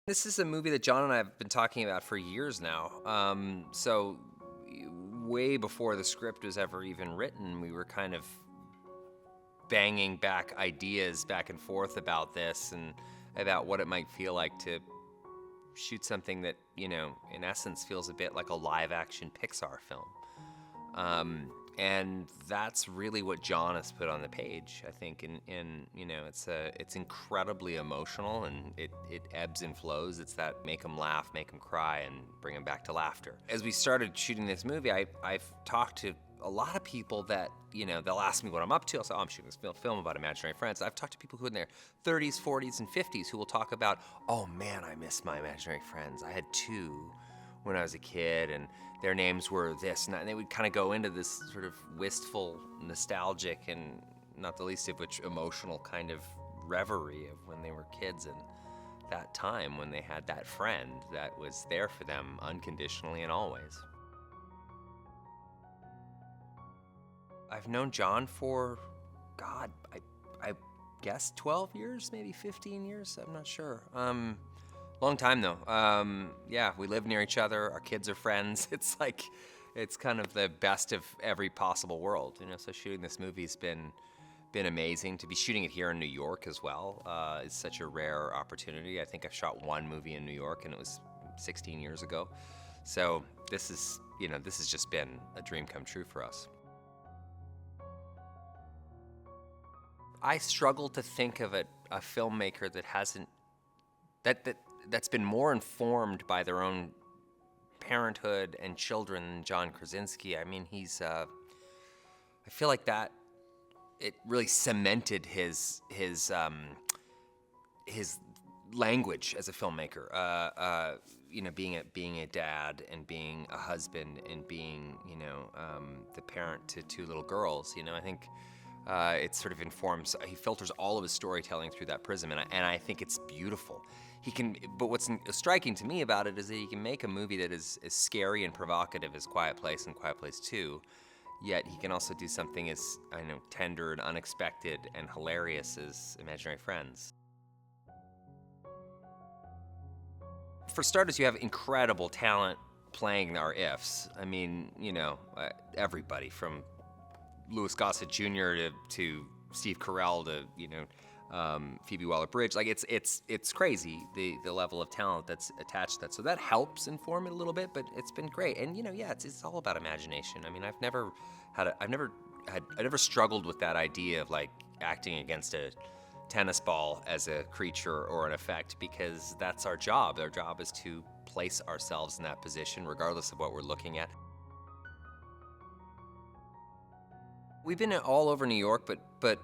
This is a movie that John and I have been talking about for years now. So way before the script was ever even written, we were kind of banging back ideas back and forth about this and about what it might feel like to shoot something that, you know, in essence feels a bit like a live action Pixar film. And that's really what John has put on the page, I think. And you know, it's incredibly emotional, and it ebbs and flows. It's that make them laugh, make them cry, and bring them back to laughter. As we started shooting this movie, I've talked to a lot of people that, you know, they'll ask me what I'm up to. I'll say, oh, I'm shooting this film about imaginary friends. I've talked to people who are in their 30s, 40s, and 50s who will talk about, oh man, I miss my imaginary friends. I had two when I was a kid, and their names were this and that, and they would kind of go into this sort of wistful, nostalgic, and not the least of which emotional kind of reverie of when they were kids and that time when they had that friend that was there for them unconditionally and always. I've known John for, God, I guess 12 years, maybe 15 years, I'm not sure. Long time though. Yeah, we live near each other. Our kids are friends. It's like, it's kind of the best of every possible world, you know. So shooting this movie's been amazing. To be shooting it here in New York as well is such a rare opportunity. I think I've shot one movie in New York, and it was 16 years ago. So this is, you know, this has just been a dream come true for us. I struggle to think of a filmmaker that hasn't that's been more informed by their own parenthood and children than John Krasinski. I mean, he's, I feel like that, it really cemented his language as a filmmaker. You know, being a dad and being a husband and being, you know, the parent to two little girls. You know, I think it sort of informs, he filters all of his storytelling through that prism, and I think it's beautiful. He can, but what's striking to me about it is that he can make a movie that is as scary and provocative as Quiet Place and Quiet Place 2, yet he can also do something as, I know, tender and unexpected and hilarious as Imaginary Friends. For starters, you have incredible talent playing our ifs. I mean, you know, everybody from Louis Gossett Jr. to Steve Carell to, you know, Phoebe Waller-Bridge. Like, it's crazy, the level of talent that's attached to that. So that helps inform it a little bit, but it's been great. And, you know, yeah, it's all about imagination. I mean, I've never struggled with that idea of like acting against a tennis ball as a creature or an effect, because that's our job. Our job is to place ourselves in that position regardless of what we're looking at. We've been all over New York, but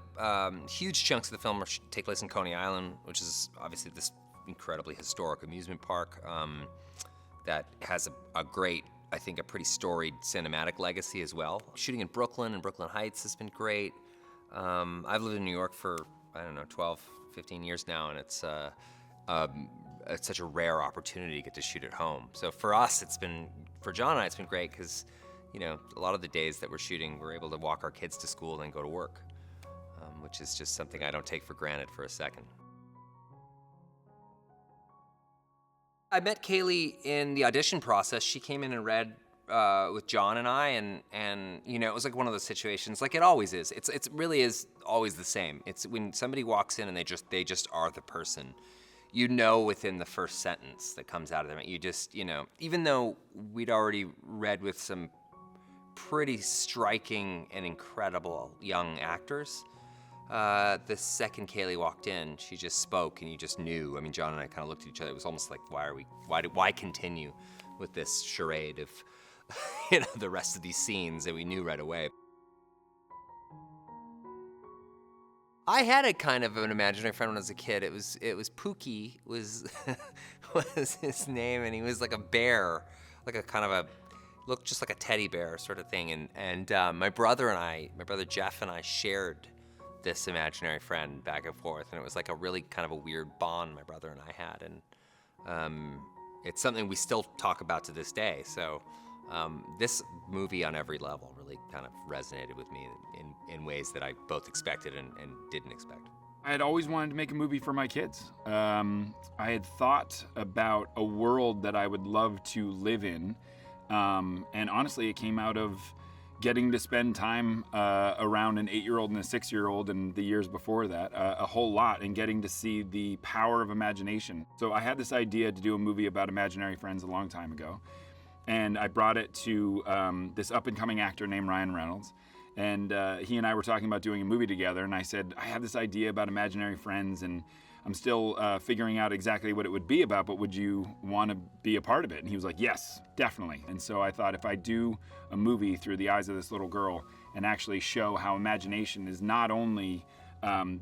huge chunks of the film take place in Coney Island, which is obviously this incredibly historic amusement park that has a great, I think, a pretty storied cinematic legacy as well. Shooting in Brooklyn and Brooklyn Heights has been great. I've lived in New York for, I don't know, 12, 15 years now, and it's such a rare opportunity to get to shoot at home. So for us, for John and I, it's been great because, you know, a lot of the days that we're shooting, we're able to walk our kids to school and go to work, which is just something I don't take for granted for a second. I met Kaylee in the audition process. She came in and read with John and I, and you know, it was like one of those situations, like it always is. It really is always the same. It's when somebody walks in and they just are the person. You know within the first sentence that comes out of them. You just, you know, even though we'd already read with some pretty striking and incredible young actors, the second Kaylee walked in, she just spoke and you just knew. I mean, John and I kind of looked at each other. It was almost like, why continue with this charade of, you know, the rest of these scenes that we knew right away. I had a kind of an imaginary friend when I was a kid. It was Pookie was his name, and he was like a bear, like a kind of a, looked just like a teddy bear sort of thing. And my brother Jeff and I shared this imaginary friend back and forth, and it was like a really kind of a weird bond my brother and I had, and it's something we still talk about to this day. So this movie on every level really kind of resonated with me in ways that I both expected and didn't expect. I had always wanted to make a movie for my kids. I had thought about a world that I would love to live in, and honestly, it came out of getting to spend time around an 8-year-old and a 6-year-old, and the years before that, a whole lot, and getting to see the power of imagination. So I had this idea to do a movie about imaginary friends a long time ago, and I brought it to this up-and-coming actor named Ryan Reynolds. And he and I were talking about doing a movie together, and I said, I have this idea about imaginary friends, and I'm still figuring out exactly what it would be about, but would you want to be a part of it? And he was like, yes, definitely. And so I thought, if I do a movie through the eyes of this little girl and actually show how imagination is not only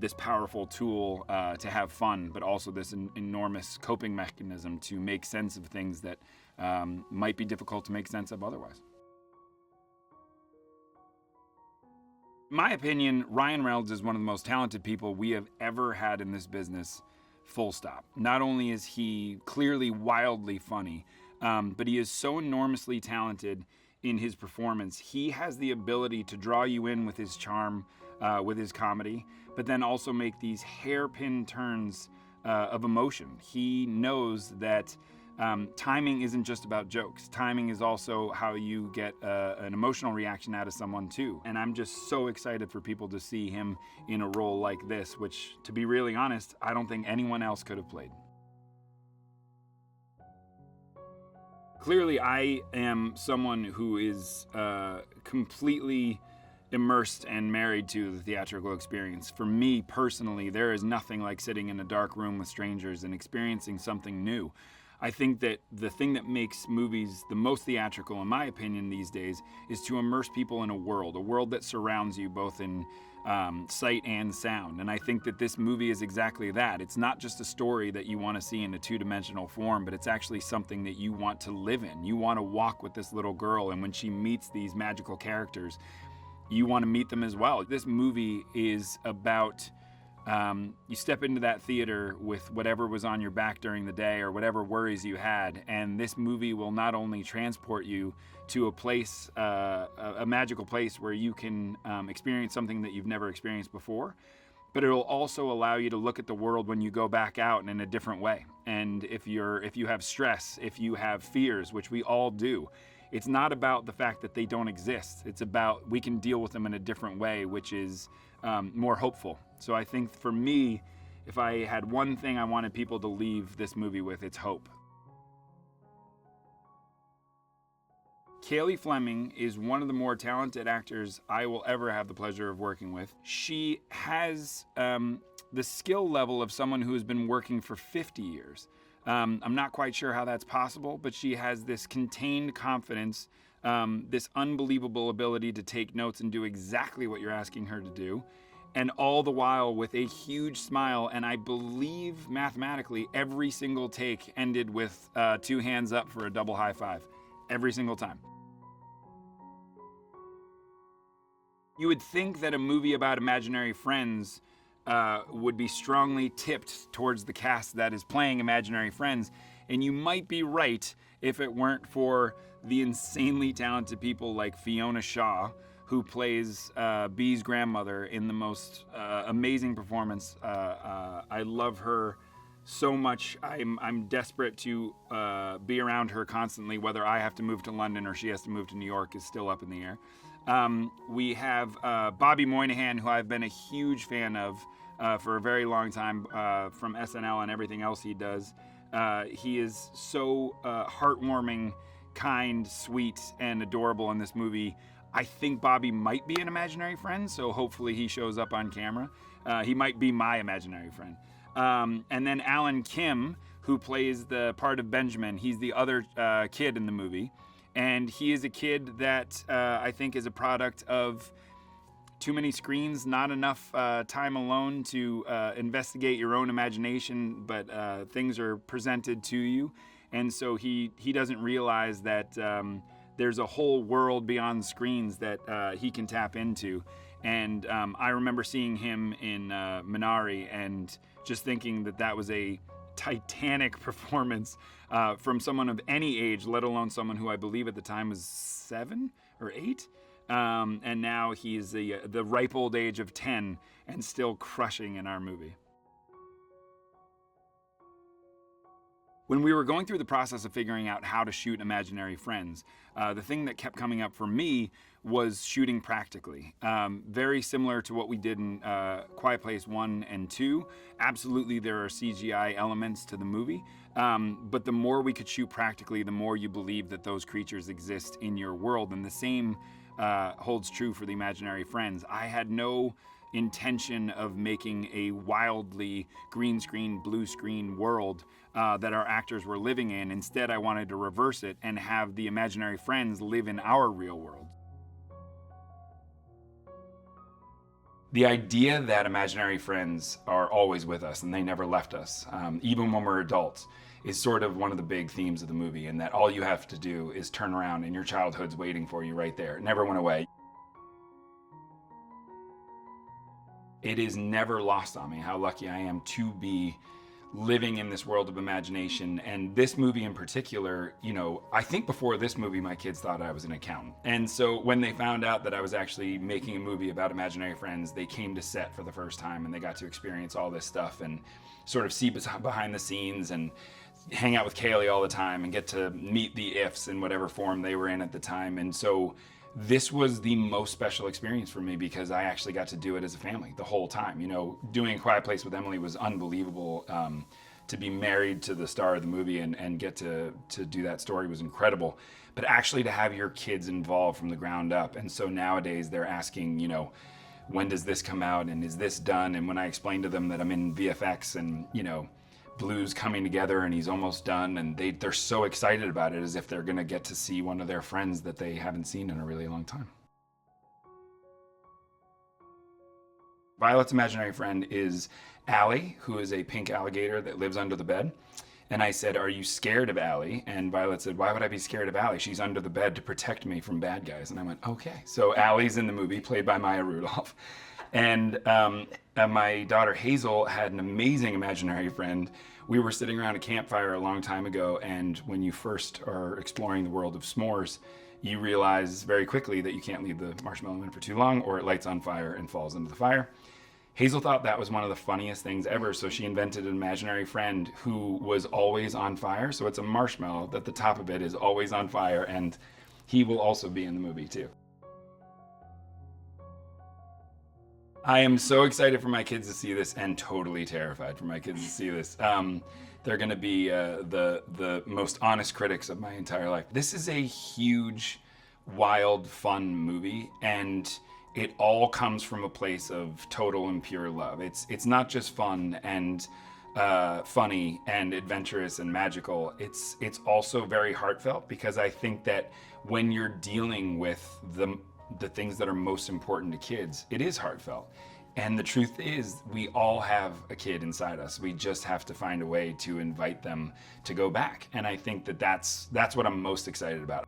this powerful tool to have fun, but also this enormous coping mechanism to make sense of things that might be difficult to make sense of otherwise. In my opinion, Ryan Reynolds is one of the most talented people we have ever had in this business, full stop. Not only is he clearly wildly funny, but he is so enormously talented in his performance. He has the ability to draw you in with his charm, with his comedy, but then also make these hairpin turns of emotion. He knows that timing isn't just about jokes. Timing is also how you get an emotional reaction out of someone too. And I'm just so excited for people to see him in a role like this, which, to be really honest, I don't think anyone else could have played. Clearly, I am someone who is completely immersed and married to the theatrical experience. For me personally, there is nothing like sitting in a dark room with strangers and experiencing something new. I think that the thing that makes movies the most theatrical, in my opinion, these days, is to immerse people in a world that surrounds you both in sight and sound. And I think that this movie is exactly that. It's not just a story that you want to see in a two-dimensional form, but it's actually something that you want to live in. You want to walk with this little girl, and when she meets these magical characters, you want to meet them as well. This movie is about you step into that theater with whatever was on your back during the day or whatever worries you had, and this movie will not only transport you to a place, a magical place where you can experience something that you've never experienced before, but it'll also allow you to look at the world when you go back out in a different way. And if you have stress, if you have fears, which we all do, it's not about the fact that they don't exist. It's about we can deal with them in a different way, which is more hopeful. So I think for me, if I had one thing I wanted people to leave this movie with, it's hope. Cailey Fleming is one of the more talented actors I will ever have the pleasure of working with. She has the skill level of someone who has been working for 50 years. I'm not quite sure how that's possible, but she has this contained confidence, this unbelievable ability to take notes and do exactly what you're asking her to do, and all the while with a huge smile. And I believe mathematically every single take ended with 2 hands up for a double high five, every single time. You would think that a movie about imaginary friends would be strongly tipped towards the cast that is playing imaginary friends, and you might be right if it weren't for the insanely talented people like Fiona Shaw, who plays Bee's grandmother in the most amazing performance. I love her so much. I'm desperate to be around her constantly. Whether I have to move to London or she has to move to New York is still up in the air. We have Bobby Moynihan, who I've been a huge fan of for a very long time, from SNL and everything else he does. He is so heartwarming, kind, sweet, and adorable in this movie. I think Bobby might be an imaginary friend, so hopefully he shows up on camera. He might be my imaginary friend. And then Alan Kim, who plays the part of Benjamin. He's the other kid in the movie. And he is a kid that I think is a product of too many screens, not enough time alone to investigate your own imagination, but things are presented to you. And so he doesn't realize that there's a whole world beyond screens that he can tap into. And I remember seeing him in Minari and just thinking that was a titanic performance from someone of any age, let alone someone who I believe at the time was 7 or 8. And now he's the ripe old age of 10 and still crushing in our movie. When we were going through the process of figuring out how to shoot Imaginary Friends, the thing that kept coming up for me was shooting practically. Very similar to what we did in Quiet Place 1 and 2. Absolutely, there are CGI elements to the movie, but the more we could shoot practically, the more you believe that those creatures exist in your world. And the same holds true for the Imaginary Friends. I had no intention of making a wildly green screen, blue screen world that our actors were living in. Instead, I wanted to reverse it and have the Imaginary Friends live in our real world. The idea that imaginary friends are always with us and they never left us, even when we're adults, is sort of one of the big themes of the movie, and that all you have to do is turn around and your childhood's waiting for you right there. It never went away. It is never lost on me how lucky I am to be living in this world of imagination. And this movie in particular, you know, I think before this movie, my kids thought I was an accountant. And so when they found out that I was actually making a movie about imaginary friends, they came to set for the first time and they got to experience all this stuff and sort of see behind the scenes and hang out with Kaylee all the time and get to meet the ifs in whatever form they were in at the time. And so this was the most special experience for me because I actually got to do it as a family the whole time. You know, doing A Quiet Place with Emily was unbelievable. To be married to the star of the movie and get to do that story was incredible. But actually to have your kids involved from the ground up. And so nowadays they're asking, you know, when does this come out and is this done? And when I explain to them that I'm in VFX and, you know, Blue's coming together and he's almost done, and they're so excited about it as if they're gonna get to see one of their friends that they haven't seen in a really long time. Violet's imaginary friend is Allie, who is a pink alligator that lives under the bed. And I said, "Are you scared of Allie?" And Violet said, "Why would I be scared of Allie? She's under the bed to protect me from bad guys." And I went, okay. So Allie's in the movie, played by Maya Rudolph. And my daughter Hazel had an amazing imaginary friend. We were sitting around a campfire a long time ago, and when you first are exploring the world of s'mores, you realize very quickly that you can't leave the marshmallow in for too long or it lights on fire and falls into the fire. Hazel thought that was one of the funniest things ever, so she invented an imaginary friend who was always on fire. So it's a marshmallow that the top of it is always on fire, and he will also be in the movie too. I am so excited for my kids to see this and totally terrified for my kids to see this. They're going to be the most honest critics of my entire life. This is a huge, wild, fun movie, and it all comes from a place of total and pure love. It's not just fun and funny and adventurous and magical. It's also very heartfelt, because I think that when you're dealing with the things that are most important to kids, it is heartfelt. And the truth is, we all have a kid inside us. We just have to find a way to invite them to go back. And I think that that's what I'm most excited about.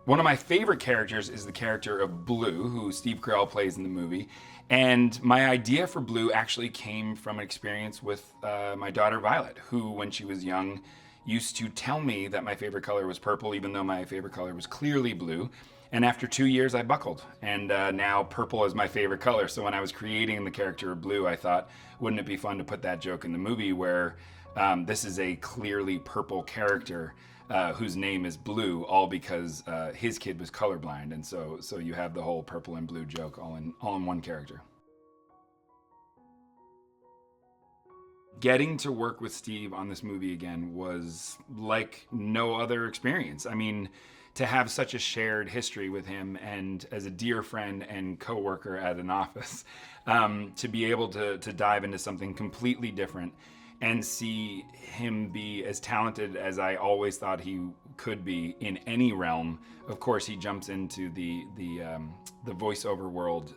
One of my favorite characters is the character of Blue, who Steve Carell plays in the movie. And my idea for Blue actually came from an experience with my daughter Violet, who, when she was young, used to tell me that my favorite color was purple, even though my favorite color was clearly blue. And after 2 years, I buckled. And now purple is my favorite color. So when I was creating the character of Blue, I thought, wouldn't it be fun to put that joke in the movie where this is a clearly purple character whose name is Blue, all because his kid was colorblind. And so you have the whole purple and blue joke all in one character. Getting to work with Steve on this movie again was like no other experience. I mean, to have such a shared history with him, and as a dear friend and coworker at an office, to be able to dive into something completely different and see him be as talented as I always thought he could be in any realm. Of course, he jumps into the voiceover world.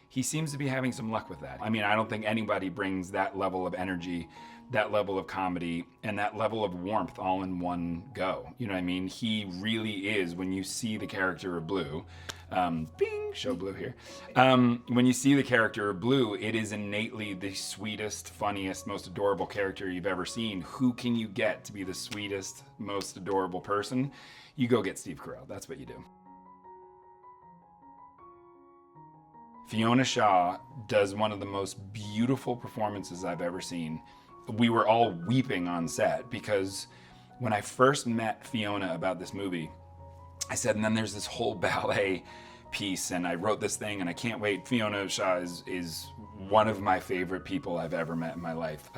He seems to be having some luck with that. I mean, I don't think anybody brings that level of energy that level of comedy and that level of warmth all in one go. You know what I mean? He really is, when you see the character of Blue, bing, show Blue here. When you see the character of Blue, it is innately the sweetest, funniest, most adorable character you've ever seen. Who can you get to be the sweetest, most adorable person? You go get Steve Carell. That's what you do. Fiona Shaw does one of the most beautiful performances I've ever seen. We were all weeping on set because when I first met Fiona about this movie, I said, and then there's this whole ballet piece, and I wrote this thing, and I can't wait. Fiona Shaw is one of my favorite people I've ever met in my life.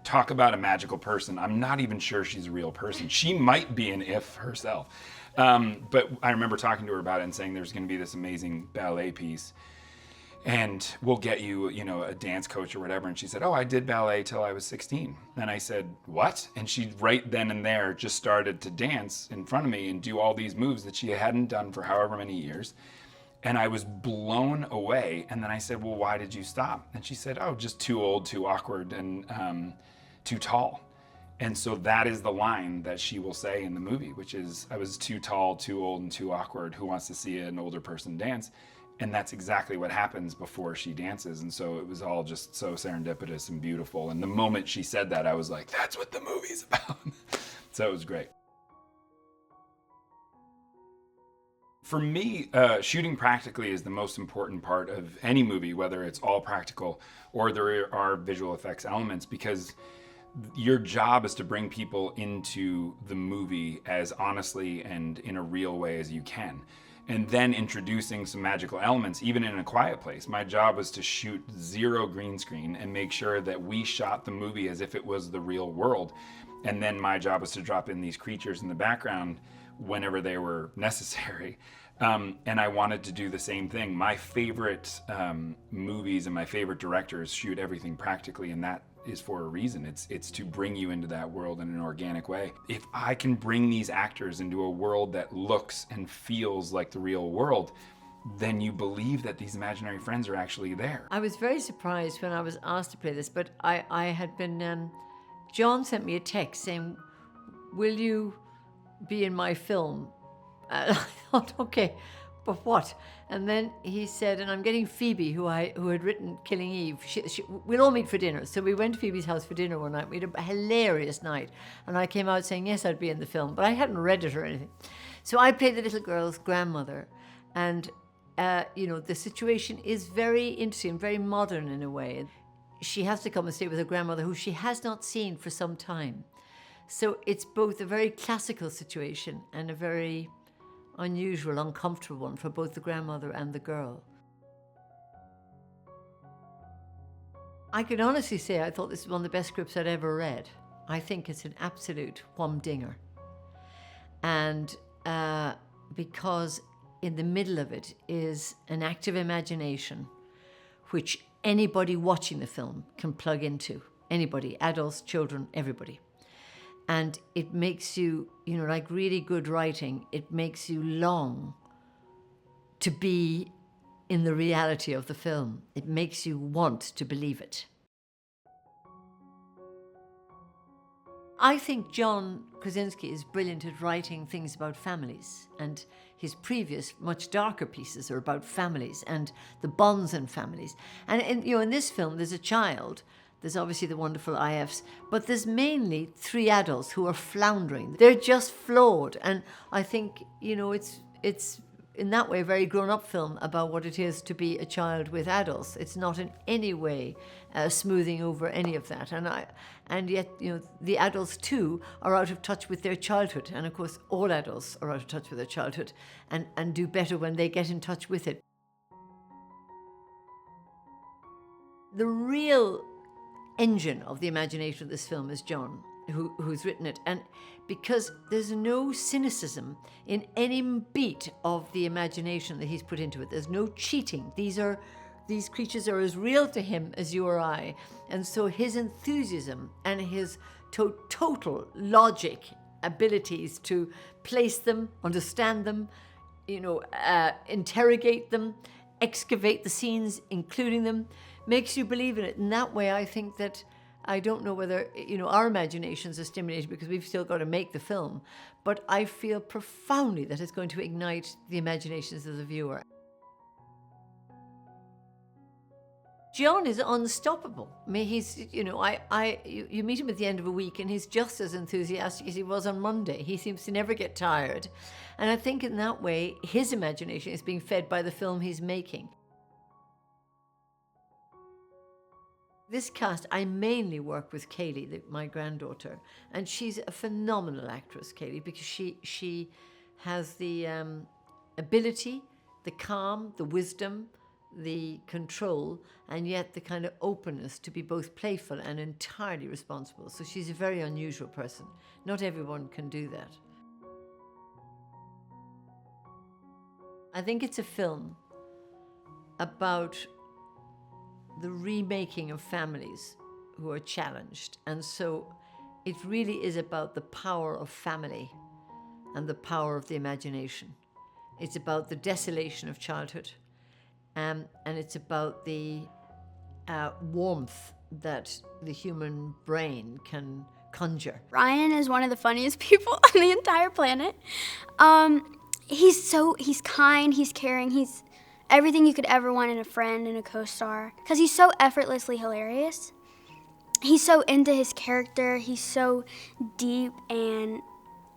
Talk about a magical person. I'm not even sure she's a real person. She might be an if herself. But I remember talking to her about it and saying there's going to be this amazing ballet piece, and we'll get you, a dance coach or whatever. And she said, oh, I did ballet till I was 16. And I said, what? And she right then and there just started to dance in front of me and do all these moves that she hadn't done for however many years. And I was blown away. And then I said, well, why did you stop? And she said, oh, just too old, too awkward, and too tall. And so that is the line that she will say in the movie, which is, I was too tall, too old, and too awkward. Who wants to see an older person dance? And that's exactly what happens before she dances. And so it was all just so serendipitous and beautiful. And the moment she said that, I was like, that's what the movie's about. So it was great. For me, shooting practically is the most important part of any movie, whether it's all practical or there are visual effects elements, because your job is to bring people into the movie as honestly and in a real way as you can. And then introducing some magical elements, even in A Quiet Place. My job was to shoot 0 green screen and make sure that we shot the movie as if it was the real world. And then my job was to drop in these creatures in the background whenever they were necessary. And I wanted to do the same thing. My favorite movies and my favorite directors shoot everything practically, and that is for a reason. It's to bring you into that world in an organic way. If I can bring these actors into a world that looks and feels like the real world, then you believe that these imaginary friends are actually there. I was very surprised when I was asked to play this, but I had been, John sent me a text saying, will you be in my film? And I thought, okay, but what? And then he said, and I'm getting Phoebe, who had written Killing Eve. We'll all meet for dinner. So we went to Phoebe's house for dinner one night. We had a hilarious night. And I came out saying, yes, I'd be in the film. But I hadn't read it or anything. So I played the little girl's grandmother. And, the situation is very interesting, very modern in a way. She has to come and stay with her grandmother, who she has not seen for some time. So it's both a very classical situation and a very unusual, uncomfortable one for both the grandmother and the girl. I can honestly say I thought this was one of the best scripts I'd ever read. I think it's an absolute humdinger. And because in the middle of it is an active imagination, which anybody watching the film can plug into. Anybody, adults, children, everybody. And it makes you, like really good writing, it makes you long to be in the reality of the film. It makes you want to believe it. I think John Krasinski is brilliant at writing things about families, and his previous, much darker pieces are about families and the bonds in families. And in this film, there's a child. There's obviously the wonderful IFs, but there's mainly 3 adults who are floundering. They're just flawed. And I think, it's in that way a very grown-up film about what it is to be a child with adults. It's not in any way smoothing over any of that. And yet, the adults too are out of touch with their childhood. And of course, all adults are out of touch with their childhood and do better when they get in touch with it. The real engine of the imagination of this film is John, who's written it. And because there's no cynicism in any beat of the imagination that he's put into it. There's no cheating. These creatures are as real to him as you or I. And so his enthusiasm and his total logic abilities to place them, understand them, interrogate them, excavate the scenes, including them, makes you believe in it. In that way, I think that I don't know whether, our imaginations are stimulated because we've still got to make the film, but I feel profoundly that it's going to ignite the imaginations of the viewer. John is unstoppable. I mean, he's, you meet him at the end of a week and he's just as enthusiastic as he was on Monday. He seems to never get tired. And I think in that way, his imagination is being fed by the film he's making. This cast, I mainly work with Kaylee, my granddaughter, and she's a phenomenal actress, Kaylee, because she has the ability, the calm, the wisdom, the control, and yet the kind of openness to be both playful and entirely responsible. So she's a very unusual person. Not everyone can do that. I think it's a film about the remaking of families who are challenged. And so it really is about the power of family and the power of the imagination. It's about the desolation of childhood. And it's about the warmth that the human brain can conjure. Ryan is one of the funniest people on the entire planet. He's kind, he's caring, he's everything you could ever want in a friend and a co-star. Because he's so effortlessly hilarious. He's so into his character, he's so deep, and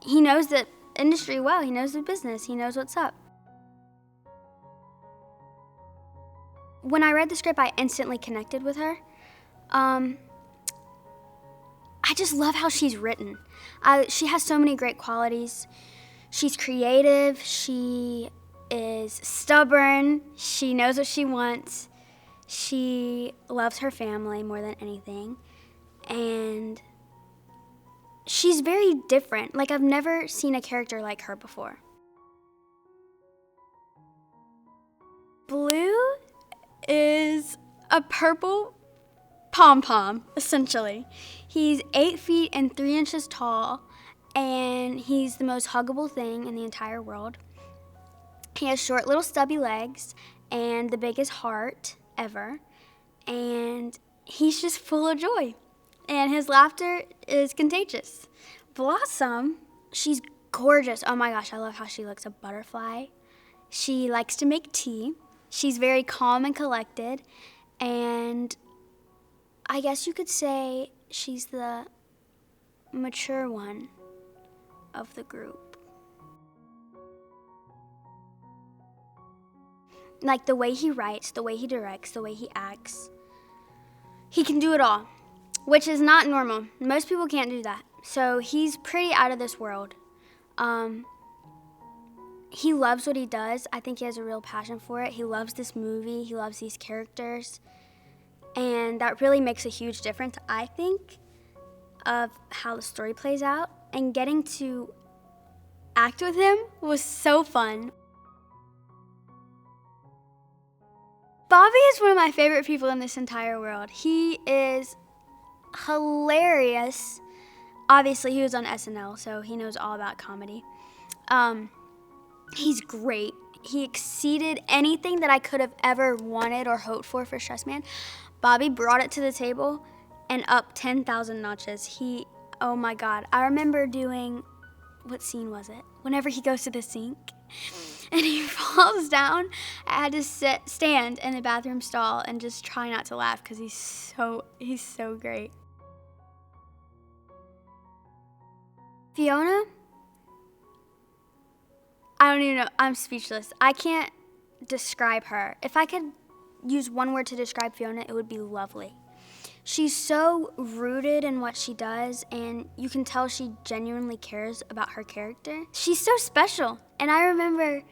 he knows the industry well, he knows the business, he knows what's up. When I read the script, I instantly connected with her. I just love how she's written. She has so many great qualities. She's creative, she is stubborn, she knows what she wants, she loves her family more than anything, and she's very different. Like, I've never seen a character like her before. Blue is a purple pom-pom, essentially. He's 8 feet and 3 inches tall, and he's the most huggable thing in the entire world. He has short little stubby legs and the biggest heart ever, and he's just full of joy, and his laughter is contagious. Blossom, she's gorgeous. Oh my gosh, I love how she looks, a butterfly. She likes to make tea. She's very calm and collected, and I guess you could say she's the mature one of the group. Like, the way he writes, the way he directs, the way he acts, he can do it all, which is not normal. Most people can't do that. So he's pretty out of this world. He loves what he does. I think he has a real passion for it. He loves this movie. He loves these characters. And that really makes a huge difference, I think, of how the story plays out. And getting to act with him was so fun. Bobby is one of my favorite people in this entire world. He is hilarious. Obviously, he was on SNL, so he knows all about comedy. He's great. He exceeded anything that I could have ever wanted or hoped for Stress Man. Bobby brought it to the table and up 10,000 notches. Oh my God. I remember doing, what scene was it? Whenever he goes to the sink and he falls down, I had to stand in the bathroom stall and just try not to laugh because he's so great. Fiona, I don't even know. I'm speechless. I can't describe her. If I could use one word to describe Fiona, it would be lovely. She's so rooted in what she does, and you can tell she genuinely cares about her character. She's so special. And I remember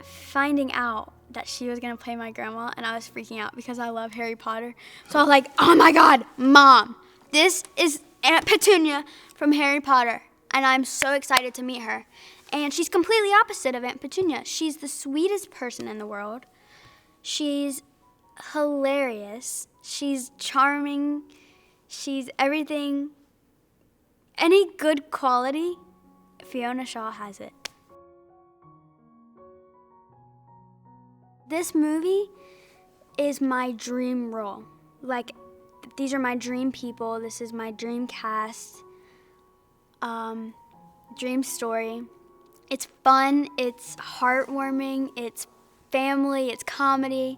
finding out that she was going to play my grandma, and I was freaking out because I love Harry Potter. So I was like, oh my God, Mom, this is Aunt Petunia from Harry Potter, and I'm so excited to meet her. And she's completely opposite of Aunt Petunia. She's the sweetest person in the world. She's hilarious. She's charming. She's everything. Any good quality, Fiona Shaw has it. This movie is my dream role. Like, these are my dream people. This is my dream cast, dream story. It's fun, it's heartwarming, it's family, it's comedy.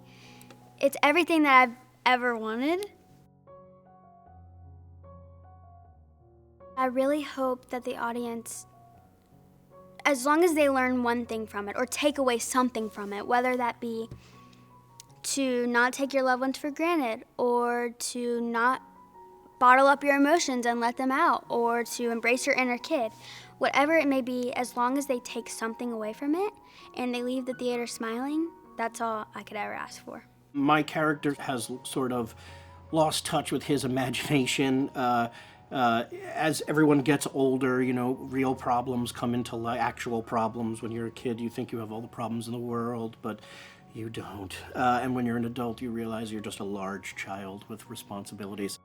It's everything that I've ever wanted. I really hope that the audience, as long as they learn one thing from it or take away something from it, whether that be to not take your loved ones for granted, or to not bottle up your emotions and let them out, or to embrace your inner kid. Whatever it may be, as long as they take something away from it and they leave the theater smiling, that's all I could ever ask for. My character has sort of lost touch with his imagination. As everyone gets older, you know, real problems come into life, actual problems. When you're a kid, you think you have all the problems in the world, but you don't. And when you're an adult, you realize you're just a large child with responsibilities.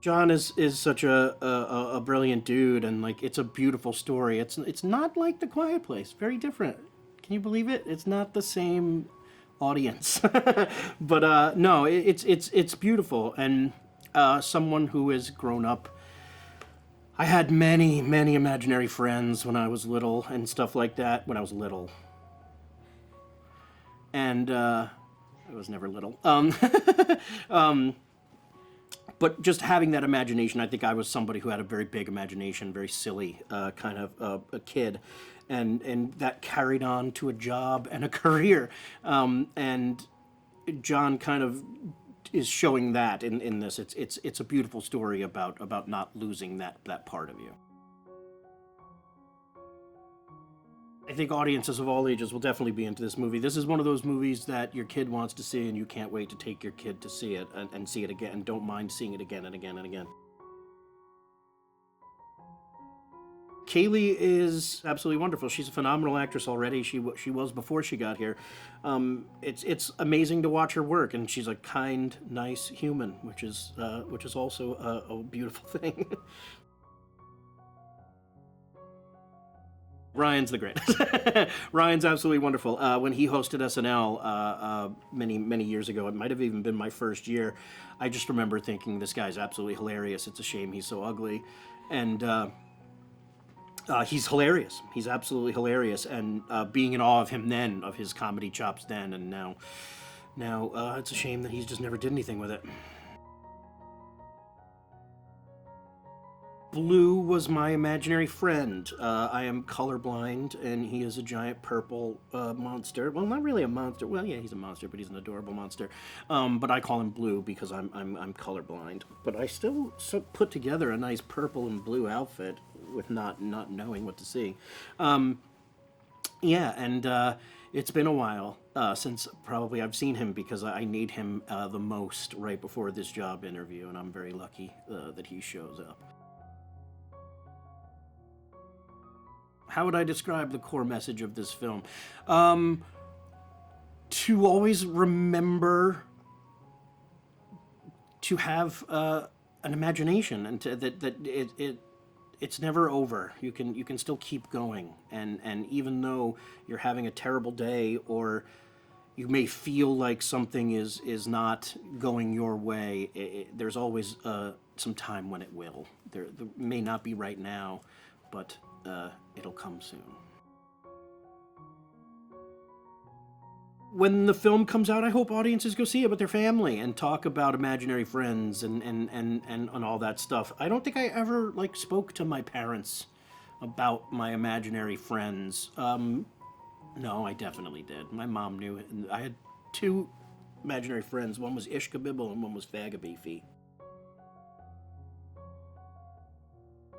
John is such a brilliant dude, and like it's a beautiful story. It's not like The Quiet Place. Very different. Can you believe it? It's not the same audience, but no, it's beautiful. And someone who has grown up. I had many imaginary friends when I was little and stuff like that. When I was little, and I was never little. But just having that imagination, I think I was somebody who had a very big imagination, very silly kind of a kid. And that carried on to a job and a career. And John kind of is showing that in this. It's a beautiful story about not losing that part of you. I think audiences of all ages will definitely be into this movie. This is one of those movies that your kid wants to see and you can't wait to take your kid to see it and see it again, and don't mind seeing it again and again and again. Kaylee is absolutely wonderful. She's a phenomenal actress already. She was before she got here. It's amazing to watch her work, and she's a kind, nice human, which is also a beautiful thing. Ryan's the greatest. Ryan's absolutely wonderful. When he hosted SNL many years ago, it might have even been my first year, I just remember thinking, this guy's absolutely hilarious. It's a shame he's so ugly. And he's hilarious. He's absolutely hilarious. And being in awe of him then, of his comedy chops then, and now it's a shame that he's just never did anything with it. Blue was my imaginary friend. I am colorblind, and he is a giant purple monster. Well, not really a monster. Well, yeah, he's a monster, but he's an adorable monster. But I call him Blue because I'm colorblind. But I still put together a nice purple and blue outfit with not knowing what to see. Yeah, and it's been a while since probably I've seen him, because I need him the most right before this job interview, and I'm very lucky that he shows up. How would I describe the core message of this film? To always remember to have an imagination, and that it's never over. You can still keep going, and even though you're having a terrible day, or you may feel like something is not going your way, there's always some time when it will. There may not be right now, but it'll come soon. When the film comes out, I hope audiences go see it with their family and talk about imaginary friends and all that stuff. I don't think I ever spoke to my parents about my imaginary friends. No, I definitely did. My mom knew it. I had two imaginary friends. One was Ishkabibble and one was Fagabeefy.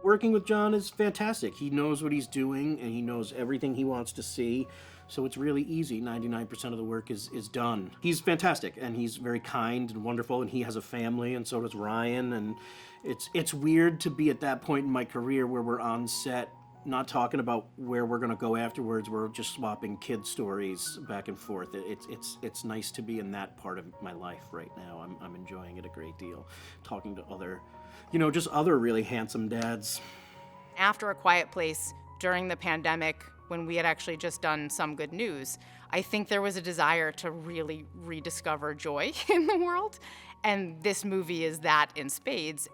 Working with John is fantastic. He knows what he's doing, and he knows everything he wants to see, so it's really easy. 99% of the work is done. He's fantastic, and he's very kind and wonderful, and he has a family, and so does Ryan, and it's weird to be at that point in my career where we're on set, not talking about where we're going to go afterwards. We're just swapping kid stories back and forth. It's nice to be in that part of my life right now. I'm enjoying it a great deal, talking to other just other really handsome dads. After A Quiet Place, during the pandemic, when we had actually just done Some Good News, I think there was a desire to really rediscover joy in the world, and this movie is that in spades.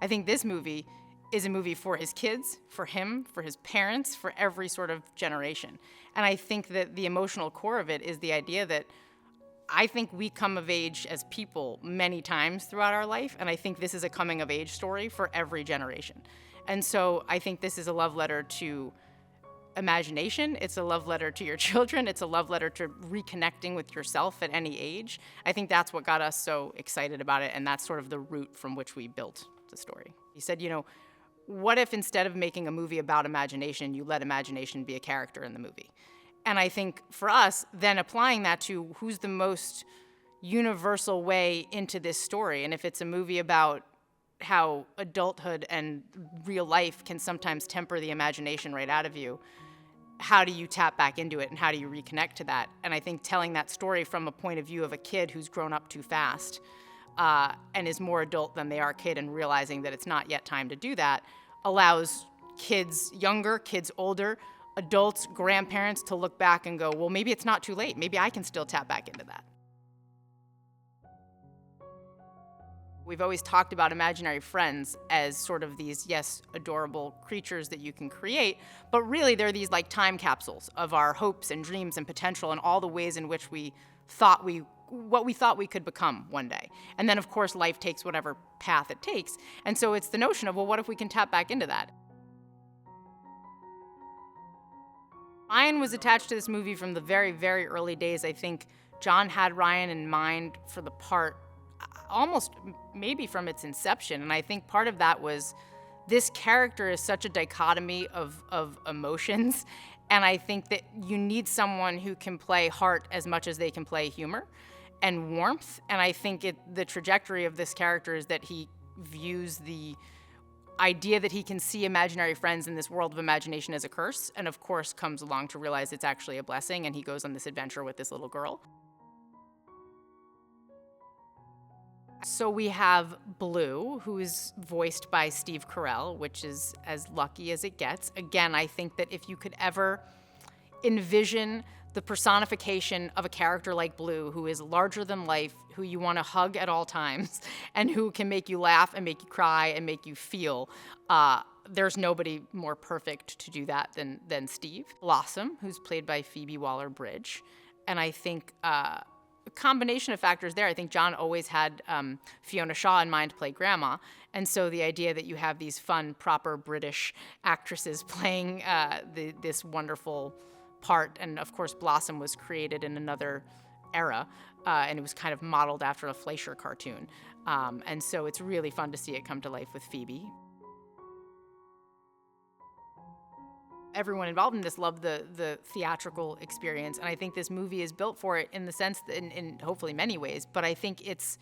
I think this movie is a movie for his kids, for him, for his parents, for every sort of generation. And I think that the emotional core of it is the idea that I think we come of age as people many times throughout our life, and I think this is a coming of age story for every generation. And so I think this is a love letter to imagination, it's a love letter to your children, it's a love letter to reconnecting with yourself at any age. I think that's what got us so excited about it, and that's sort of the root from which we built the story. He said, what if instead of making a movie about imagination, you let imagination be a character in the movie? And I think for us, then applying that to who's the most universal way into this story, and if it's a movie about how adulthood and real life can sometimes temper the imagination right out of you, how do you tap back into it and how do you reconnect to that? And I think telling that story from a point of view of a kid who's grown up too fast and is more adult than they are kid, and realizing that it's not yet time to do that, allows kids younger, kids older, adults, grandparents to look back and go, well, maybe it's not too late. Maybe I can still tap back into that. We've always talked about imaginary friends as sort of these, yes, adorable creatures that you can create, but really they're these like time capsules of our hopes and dreams and potential and all the ways in which what we thought we could become one day. And then of course life takes whatever path it takes. And so it's the notion of, well, what if we can tap back into that? Ryan was attached to this movie from the very, very early days. I think John had Ryan in mind for the part almost maybe from its inception. And I think part of that was this character is such a dichotomy of emotions. And I think that you need someone who can play heart as much as they can play humor and warmth. And I think the trajectory of this character is that he views the idea that he can see imaginary friends in this world of imagination as a curse, and of course comes along to realize it's actually a blessing, and he goes on this adventure with this little girl. So we have Blue, who is voiced by Steve Carell, which is as lucky as it gets. Again, I think that if you could ever envision the personification of a character like Blue, who is larger than life, who you want to hug at all times, and who can make you laugh and make you cry and make you feel, there's nobody more perfect to do that than Steve. Blossom, who's played by Phoebe Waller-Bridge. And I think a combination of factors there. I think John always had Fiona Shaw in mind to play Grandma. And so the idea that you have these fun, proper British actresses playing this wonderful part, and of course Blossom was created in another era, and it was kind of modeled after a Fleischer cartoon. And so it's really fun to see it come to life with Phoebe. Everyone involved in this loved the theatrical experience, and I think this movie is built for it in the sense that in hopefully many ways, but I think it's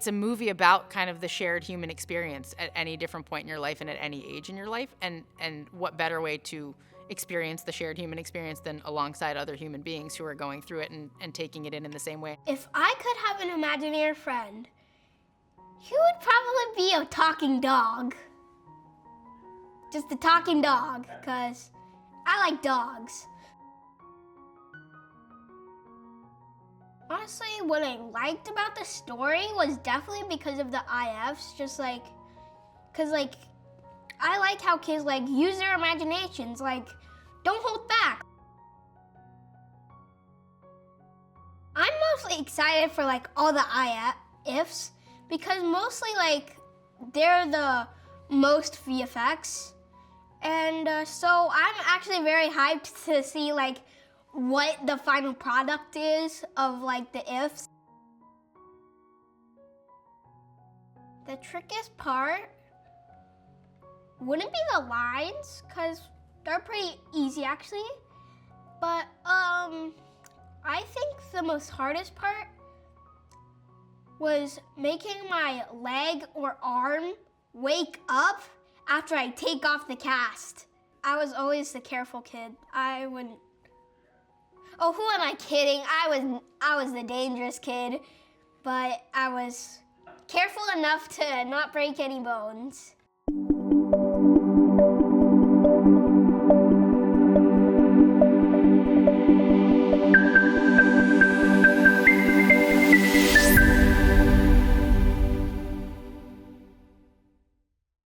a movie about kind of the shared human experience at any different point in your life and at any age in your life, and what better way to experience the shared human experience than alongside other human beings who are going through it and taking it in the same way. If I could have an imaginary friend, he would probably be a talking dog. Just a talking dog, because I like dogs. Honestly, what I liked about the story was definitely because of the IFs, because I like how kids use their imaginations, don't hold back. I'm mostly excited for all the IFs because mostly they're the most VFX. And so I'm actually very hyped to see what the final product is of the ifs. The trickiest part wouldn't be the lines, because they're pretty easy actually. But I think the most hardest part was making my leg or arm wake up after I take off the cast. I was always the careful kid. I wouldn't. Oh, who am I kidding? I was the dangerous kid, but I was careful enough to not break any bones.